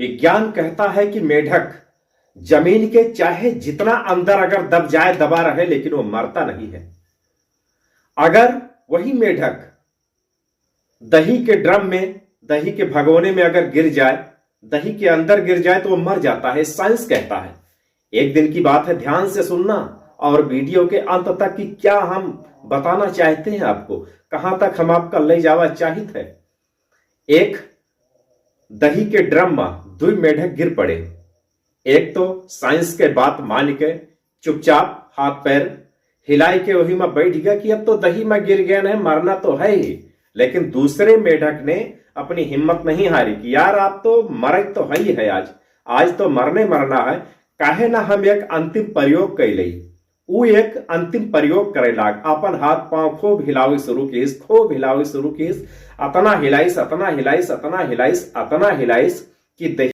विज्ञान कहता है कि मेढक जमीन के चाहे जितना अंदर अगर दब जाए दबा रहे, लेकिन वो मरता नहीं है। अगर वही मेढक दही के ड्रम में, दही के भगोने में अगर गिर जाए, दही के अंदर गिर जाए, तो वो मर जाता है। साइंस कहता है। एक दिन की बात है, ध्यान से सुनना और वीडियो के अंत तक कि क्या हम बताना चाहते हैं आपको, कहां तक हम आपका ले जावा चाहित है। एक दही के ड्रम में दुई मेढक गिर पड़े। एक तो साइंस के बात मान के चुपचाप हाथ पैर हिलाई के वही में बैठ गया कि अब तो दही में गिर गया, नहीं मरना तो है ही। लेकिन दूसरे मेढक ने अपनी हिम्मत नहीं हारी कि यार आप तो मरज तो है ही है, आज तो मरना है। काहे ना हम एक अंतिम प्रयोग कैले। वो एक अंतिम प्रयोग करे लाग, अपन हाथ पांव खूब हिलावे शुरू कीस, अतना हिलाइस कि दही